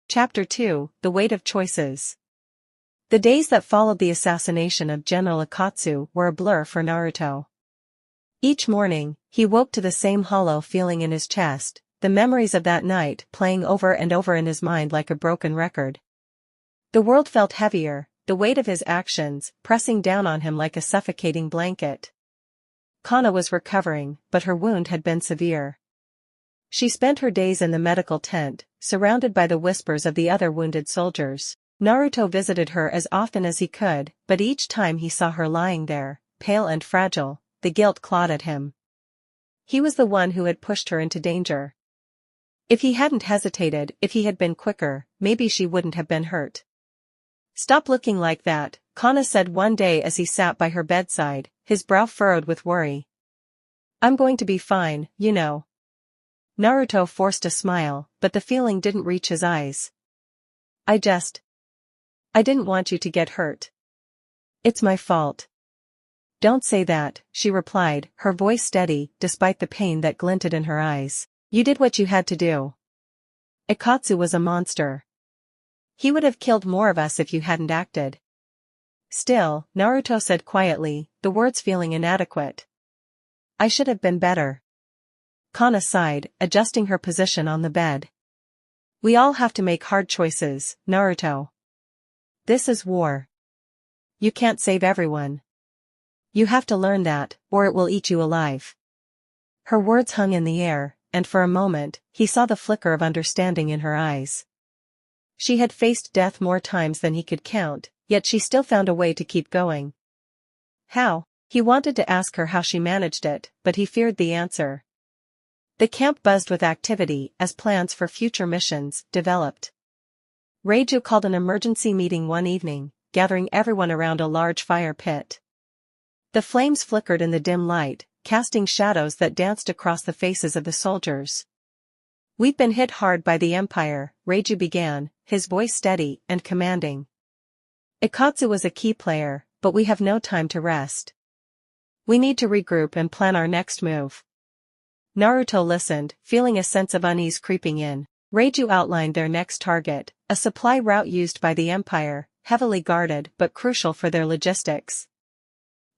Chapter 2, The Weight of Choices. The days that followed the assassination of General Ikatsu were a blur for Naruto. Each morning, he woke to the same hollow feeling in his chest, the memories of that night playing over and over in his mind like a broken record. The world felt heavier, the weight of his actions pressing down on him like a suffocating blanket. Kana was recovering, but her wound had been severe. She spent her days in the medical tent, surrounded by the whispers of the other wounded soldiers. Naruto visited her as often as he could, but each time he saw her lying there, pale and fragile, the guilt clawed at him. He was the one who had pushed her into danger. If he hadn't hesitated, if he had been quicker, maybe she wouldn't have been hurt. "Stop looking like that," Kana said one day as he sat by her bedside, his brow furrowed with worry. "I'm going to be fine, you know." Naruto forced a smile, but the feeling didn't reach his eyes. I didn't want you to get hurt. It's my fault." "Don't say that," she replied, her voice steady, despite the pain that glinted in her eyes. "You did what you had to do. Ikatsu was a monster. He would have killed more of us if you hadn't acted." "Still," Naruto said quietly, the words feeling inadequate. "I should have been better." Kana sighed, adjusting her position on the bed. "We all have to make hard choices, Naruto. This is war. You can't save everyone. You have to learn that, or it will eat you alive." Her words hung in the air, and for a moment, he saw the flicker of understanding in her eyes. She had faced death more times than he could count, yet she still found a way to keep going. How? He wanted to ask her how she managed it, but he feared the answer. The camp buzzed with activity as plans for future missions developed. Reiju called an emergency meeting one evening, gathering everyone around a large fire pit. The flames flickered in the dim light, casting shadows that danced across the faces of the soldiers. "We've been hit hard by the Empire," Reiju began, his voice steady and commanding. "Ikatsu was a key player, but we have no time to rest. We need to regroup and plan our next move." Naruto listened, feeling a sense of unease creeping in. Reiju outlined their next target, a supply route used by the Empire, heavily guarded but crucial for their logistics.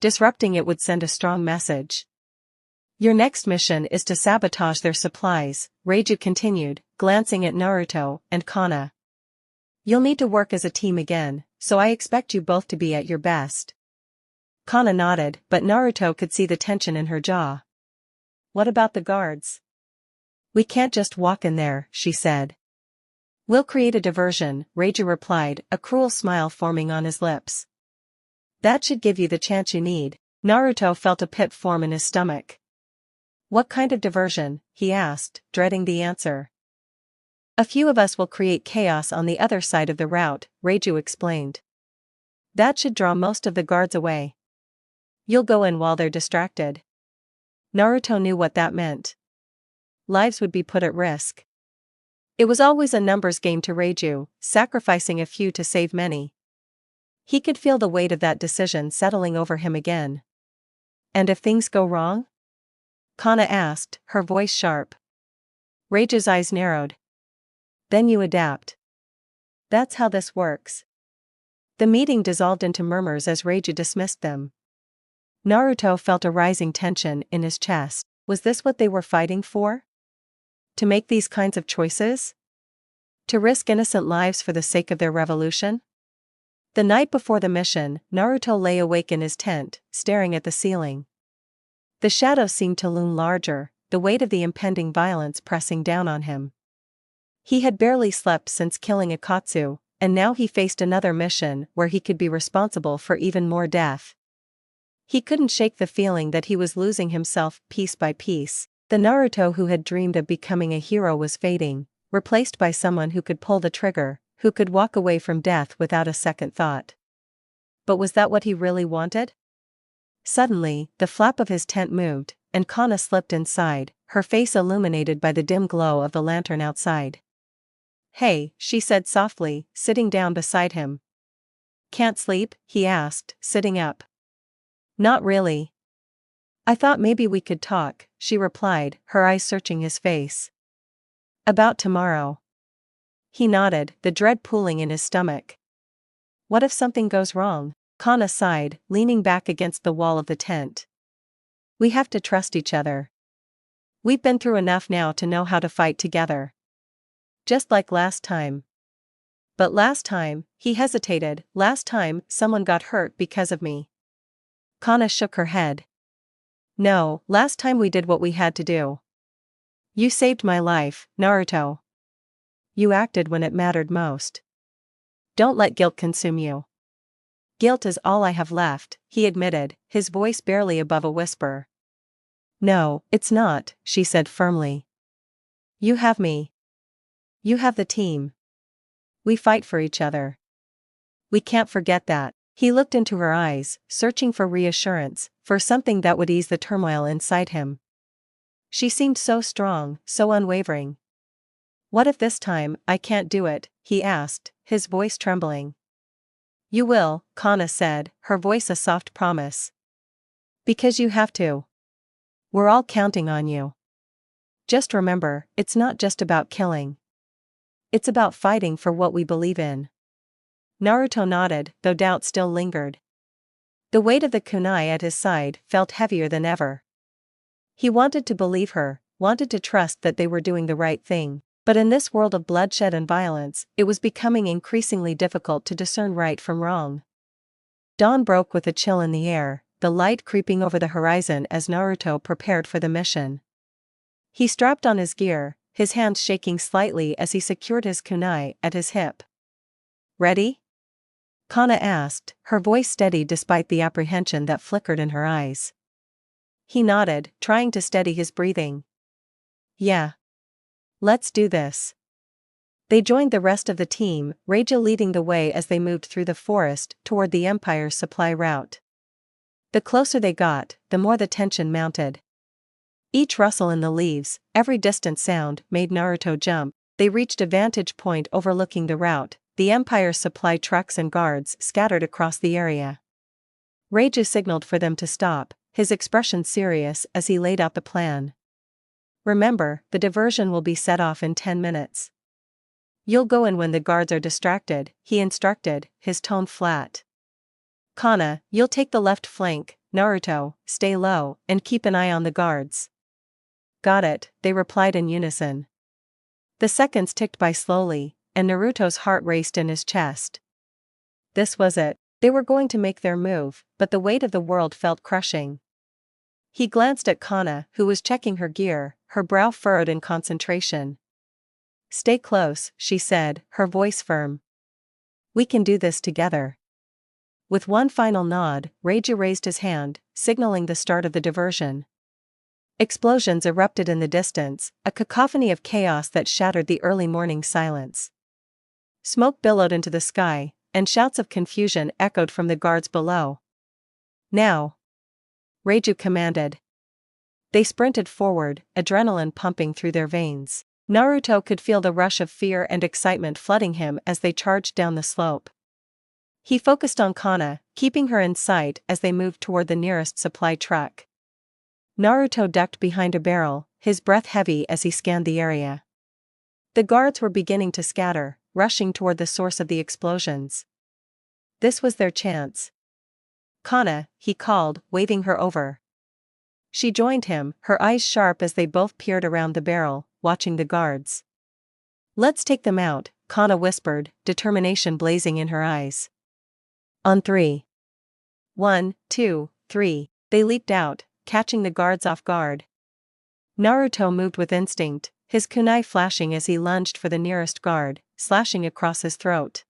Disrupting it would send a strong message. "Your next mission is to sabotage their supplies," Reiju continued, glancing at Naruto and Kana. "You'll need to work as a team again, so I expect you both to be at your best." Kana nodded, but Naruto could see the tension in her jaw. "What about the guards?" "We can't just walk in there," she said. "We'll create a diversion," Reiju replied, a cruel smile forming on his lips. "That should give you the chance you need." Naruto felt a pit form in his stomach. "What kind of diversion?" he asked, dreading the answer. "A few of us will create chaos on the other side of the route," Reiju explained. "That should draw most of the guards away. You'll go in while they're distracted." Naruto knew what that meant. Lives would be put at risk. It was always a numbers game to Reiju, sacrificing a few to save many. He could feel the weight of that decision settling over him again. "And if things go wrong?" Kana asked, her voice sharp. Reiju's eyes narrowed. "Then you adapt. That's how this works." The meeting dissolved into murmurs as Reiju dismissed them. Naruto felt a rising tension in his chest. Was this what they were fighting for? To make these kinds of choices? To risk innocent lives for the sake of their revolution? The night before the mission, Naruto lay awake in his tent, staring at the ceiling. The shadows seemed to loom larger, the weight of the impending violence pressing down on him. He had barely slept since killing Ikatsu, and now he faced another mission where he could be responsible for even more death. He couldn't shake the feeling that he was losing himself piece by piece. The Naruto who had dreamed of becoming a hero was fading, replaced by someone who could pull the trigger, who could walk away from death without a second thought. But was that what he really wanted? Suddenly, the flap of his tent moved, and Kana slipped inside, her face illuminated by the dim glow of the lantern outside. "Hey," she said softly, sitting down beside him. "Can't sleep?" he asked, sitting up. "Not really. I thought maybe we could talk," she replied, her eyes searching his face. "About tomorrow." He nodded, the dread pooling in his stomach. What if something goes wrong? Kana sighed, leaning back against the wall of the tent. We have to trust each other. We've been through enough now to know how to fight together. Just like last time. But last time, he hesitated, last time someone got hurt because of me. Kana shook her head. No, last time we did what we had to do. You saved my life, Naruto. You acted when it mattered most. Don't let guilt consume you. Guilt is all I have left, he admitted, his voice barely above a whisper. No, it's not, she said firmly. You have me. You have the team. We fight for each other. We can't forget that. He looked into her eyes, searching for reassurance, for something that would ease the turmoil inside him. She seemed so strong, so unwavering. What if this time I can't do it? He asked, his voice trembling. You will, Kana said, her voice a soft promise. Because you have to. We're all counting on you. Just remember, it's not just about killing. It's about fighting for what we believe in. Naruto nodded, though doubt still lingered. The weight of the kunai at his side felt heavier than ever. He wanted to believe her, wanted to trust that they were doing the right thing, but in this world of bloodshed and violence, it was becoming increasingly difficult to discern right from wrong. Dawn broke with a chill in the air, the light creeping over the horizon as Naruto prepared for the mission. He strapped on his gear, his hands shaking slightly as he secured his kunai at his hip. Ready? Kana asked, her voice steady despite the apprehension that flickered in her eyes. He nodded, trying to steady his breathing. Yeah. Let's do this. They joined the rest of the team, Reija leading the way as they moved through the forest toward the Empire's supply route. The closer they got, the more the tension mounted. Each rustle in the leaves, every distant sound, made Naruto jump. They reached a vantage point overlooking the route, the Empire's supply trucks and guards scattered across the area. Reija signaled for them to stop, his expression serious as he laid out the plan. Remember, the diversion will be set off in 10 minutes. You'll go in when the guards are distracted, he instructed, his tone flat. Kana, you'll take the left flank, Naruto, stay low, and keep an eye on the guards. Got it, they replied in unison. The seconds ticked by slowly, and Naruto's heart raced in his chest. This was it, they were going to make their move, but the weight of the world felt crushing. He glanced at Kana, who was checking her gear, her brow furrowed in concentration. Stay close, she said, her voice firm. We can do this together. With one final nod, Reija raised his hand, signaling the start of the diversion. Explosions erupted in the distance, a cacophony of chaos that shattered the early morning silence. Smoke billowed into the sky, and shouts of confusion echoed from the guards below. Now! Reiju commanded. They sprinted forward, adrenaline pumping through their veins. Naruto could feel the rush of fear and excitement flooding him as they charged down the slope. He focused on Kana, keeping her in sight as they moved toward the nearest supply truck. Naruto ducked behind a barrel, his breath heavy as he scanned the area. The guards were beginning to scatter, rushing toward the source of the explosions. This was their chance. Kana, he called, waving her over. She joined him, her eyes sharp as they both peered around the barrel, watching the guards. Let's take them out, Kana whispered, determination blazing in her eyes. On 3. 1, 2, 3, they leaped out, catching the guards off guard. Naruto moved with instinct, his kunai flashing as he lunged for the nearest guard, slashing across his throat.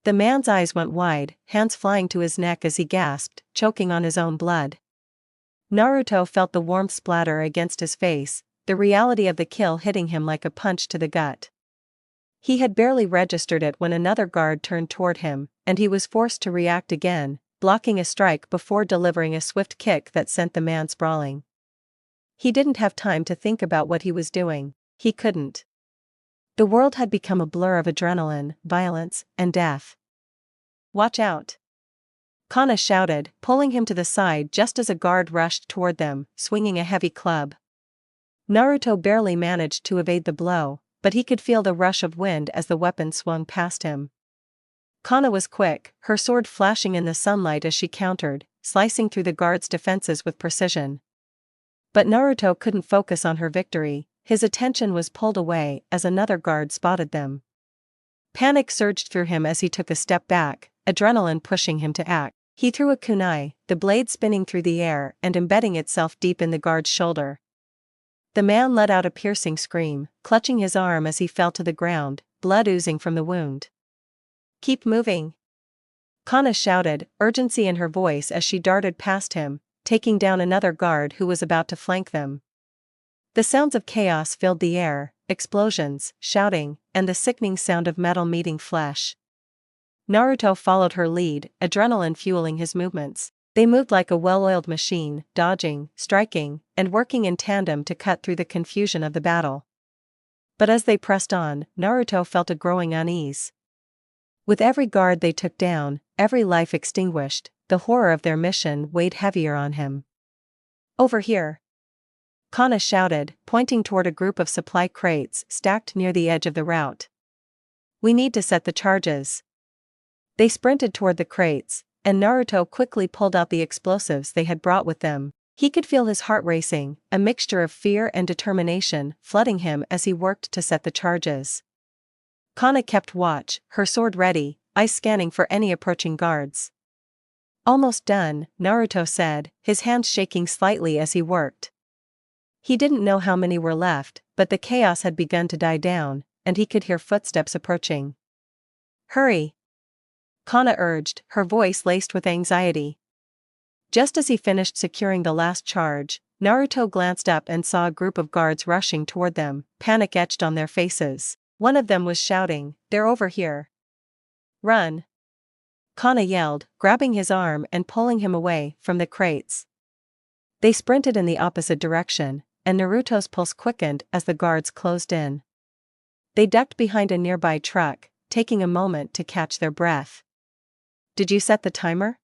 The man's eyes went wide, hands flying to his neck as he gasped, choking on his own blood. Naruto felt the warmth splatter against his face, the reality of the kill hitting him like a punch to the gut. He had barely registered it when another guard turned toward him, and he was forced to react again, blocking a strike before delivering a swift kick that sent the man sprawling. He didn't have time to think about what he was doing, he couldn't. The world had become a blur of adrenaline, violence, and death. Watch out! Kana shouted, pulling him to the side just as a guard rushed toward them, swinging a heavy club. Naruto barely managed to evade the blow, but he could feel the rush of wind as the weapon swung past him. Kana was quick, her sword flashing in the sunlight as she countered, slicing through the guard's defenses with precision. But Naruto couldn't focus on her victory, his attention was pulled away as another guard spotted them. Panic surged through him as he took a step back, adrenaline pushing him to act. He threw a kunai, the blade spinning through the air and embedding itself deep in the guard's shoulder. The man let out a piercing scream, clutching his arm as he fell to the ground, blood oozing from the wound. "Keep moving!" Kana shouted, urgency in her voice as she darted past him, taking down another guard who was about to flank them. The sounds of chaos filled the air, explosions, shouting, and the sickening sound of metal meeting flesh. Naruto followed her lead, adrenaline fueling his movements. They moved like a well-oiled machine, dodging, striking, and working in tandem to cut through the confusion of the battle. But as they pressed on, Naruto felt a growing unease. With every guard they took down, every life extinguished, the horror of their mission weighed heavier on him. "Over here!" Kana shouted, pointing toward a group of supply crates stacked near the edge of the route. "We need to set the charges." They sprinted toward the crates, and Naruto quickly pulled out the explosives they had brought with them. He could feel his heart racing, a mixture of fear and determination flooding him as he worked to set the charges. Kana kept watch, her sword ready, eyes scanning for any approaching guards. "Almost done," Naruto said, his hands shaking slightly as he worked. He didn't know how many were left, but the chaos had begun to die down, and he could hear footsteps approaching. "Hurry!" Kana urged, her voice laced with anxiety. Just as he finished securing the last charge, Naruto glanced up and saw a group of guards rushing toward them, panic etched on their faces. One of them was shouting, "They're over here! Run!" Kana yelled, grabbing his arm and pulling him away from the crates. They sprinted in the opposite direction, and Naruto's pulse quickened as the guards closed in. They ducked behind a nearby truck, taking a moment to catch their breath. "Did you set the timer?"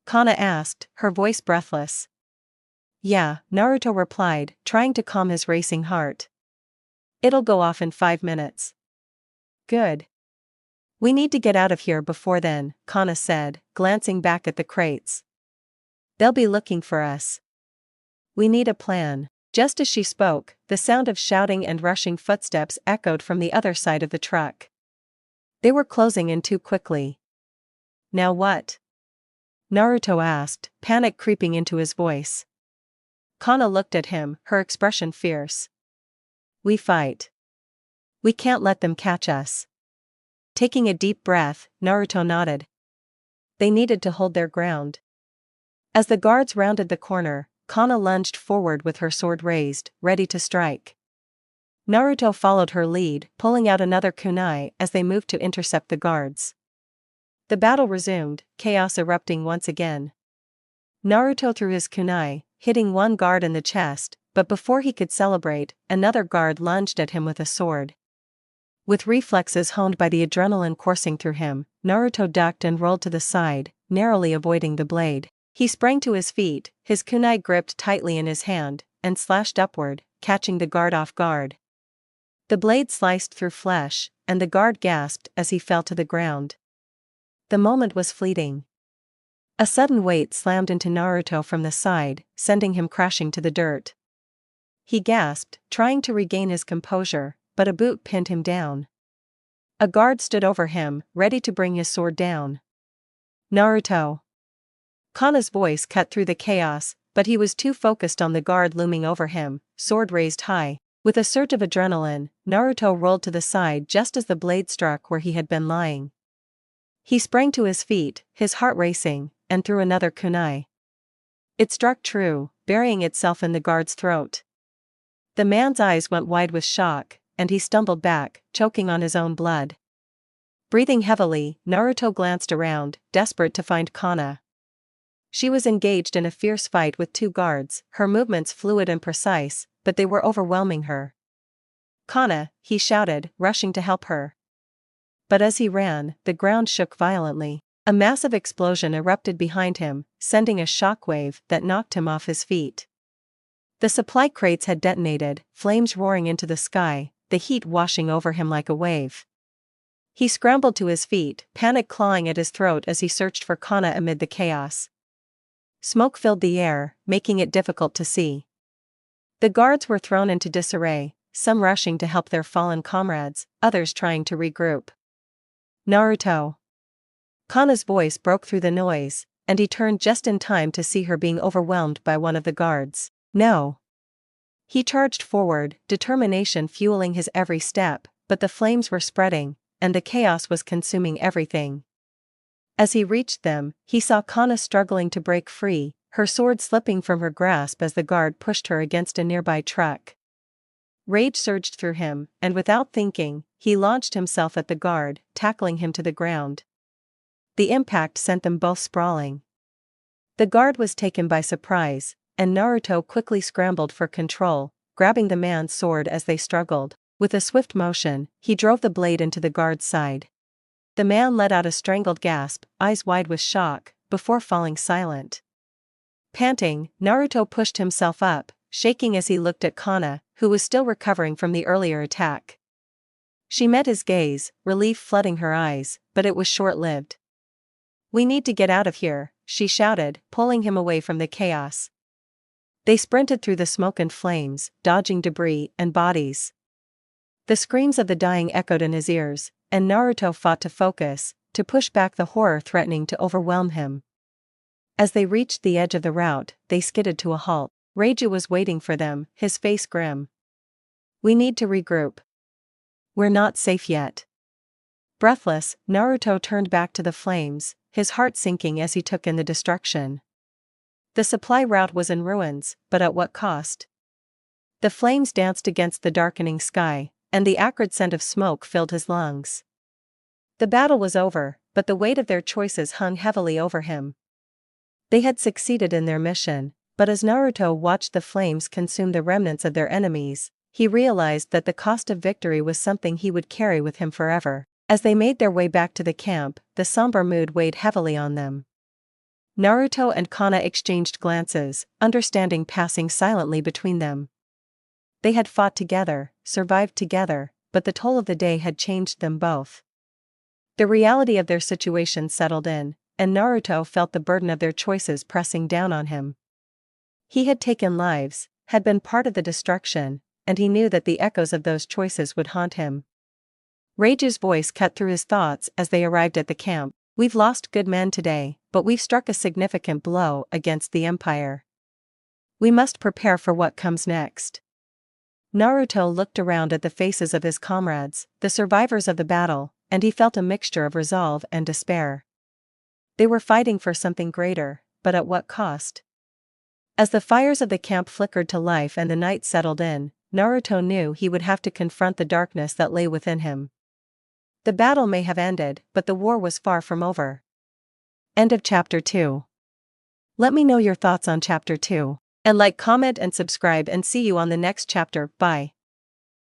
Kana asked, her voice breathless. "Yeah," Naruto replied, trying to calm his racing heart. "It'll go off in 5 minutes." "Good. We need to get out of here before then," Kana said, glancing back at the crates. "They'll be looking for us. We need a plan." Just as she spoke, the sound of shouting and rushing footsteps echoed from the other side of the truck. They were closing in too quickly. "Now what?" Naruto asked, panic creeping into his voice. Kana looked at him, her expression fierce. "We fight. We can't let them catch us." Taking a deep breath, Naruto nodded. They needed to hold their ground. As the guards rounded the corner, Kana lunged forward with her sword raised, ready to strike. Naruto followed her lead, pulling out another kunai as they moved to intercept the guards. The battle resumed, chaos erupting once again. Naruto threw his kunai, hitting one guard in the chest, but before he could celebrate, another guard lunged at him with a sword. With reflexes honed by the adrenaline coursing through him, Naruto ducked and rolled to the side, narrowly avoiding the blade. He sprang to his feet, his kunai gripped tightly in his hand, and slashed upward, catching the guard off guard. The blade sliced through flesh, and the guard gasped as he fell to the ground. The moment was fleeting. A sudden weight slammed into Naruto from the side, sending him crashing to the dirt. He gasped, trying to regain his composure, but a boot pinned him down. A guard stood over him, ready to bring his sword down. "Naruto!" Kana's voice cut through the chaos, but he was too focused on the guard looming over him, sword raised high. With a surge of adrenaline, Naruto rolled to the side just as the blade struck where he had been lying. He sprang to his feet, his heart racing, and threw another kunai. It struck true, burying itself in the guard's throat. The man's eyes went wide with shock, and he stumbled back, choking on his own blood. Breathing heavily, Naruto glanced around, desperate to find Kana. She was engaged in a fierce fight with 2 guards, her movements fluid and precise, but they were overwhelming her. "Kana," he shouted, rushing to help her. But as he ran, the ground shook violently. A massive explosion erupted behind him, sending a shockwave that knocked him off his feet. The supply crates had detonated, flames roaring into the sky, the heat washing over him like a wave. He scrambled to his feet, panic clawing at his throat as he searched for Kana amid the chaos. Smoke filled the air, making it difficult to see. The guards were thrown into disarray, some rushing to help their fallen comrades, others trying to regroup. Naruto. Kana's voice broke through the noise, and he turned just in time to see her being overwhelmed by one of the guards. No. He charged forward, determination fueling his every step, but the flames were spreading, and the chaos was consuming everything. As he reached them, he saw Kana struggling to break free, her sword slipping from her grasp as the guard pushed her against a nearby truck. Rage surged through him, and without thinking, he launched himself at the guard, tackling him to the ground. The impact sent them both sprawling. The guard was taken by surprise, and Naruto quickly scrambled for control, grabbing the man's sword as they struggled. With a swift motion, he drove the blade into the guard's side. The man let out a strangled gasp, eyes wide with shock, before falling silent. Panting, Naruto pushed himself up, shaking as he looked at Kana, who was still recovering from the earlier attack. She met his gaze, relief flooding her eyes, but it was short-lived. "We need to get out of here," she shouted, pulling him away from the chaos. They sprinted through the smoke and flames, dodging debris and bodies. The screams of the dying echoed in his ears, and Naruto fought to focus, to push back the horror threatening to overwhelm him. As they reached the edge of the route, they skidded to a halt. Reiju was waiting for them, his face grim. "We need to regroup. We're not safe yet." Breathless, Naruto turned back to the flames, his heart sinking as he took in the destruction. The supply route was in ruins, but at what cost? The flames danced against the darkening sky, and the acrid scent of smoke filled his lungs. The battle was over, but the weight of their choices hung heavily over him. They had succeeded in their mission, but as Naruto watched the flames consume the remnants of their enemies, he realized that the cost of victory was something he would carry with him forever. As they made their way back to the camp, the somber mood weighed heavily on them. Naruto and Kana exchanged glances, understanding passing silently between them. They had fought together, survived together, but the toll of the day had changed them both. The reality of their situation settled in, and Naruto felt the burden of their choices pressing down on him. He had taken lives, had been part of the destruction, and he knew that the echoes of those choices would haunt him. Reiju's voice cut through his thoughts as they arrived at the camp. "We've lost good men today, but we've struck a significant blow against the Empire. We must prepare for what comes next." Naruto looked around at the faces of his comrades, the survivors of the battle, and he felt a mixture of resolve and despair. They were fighting for something greater, but at what cost? As the fires of the camp flickered to life and the night settled in, Naruto knew he would have to confront the darkness that lay within him. The battle may have ended, but the war was far from over. End of Chapter 2. Let me know your thoughts on Chapter 2. And like, comment and subscribe, and see you on the next chapter. Bye.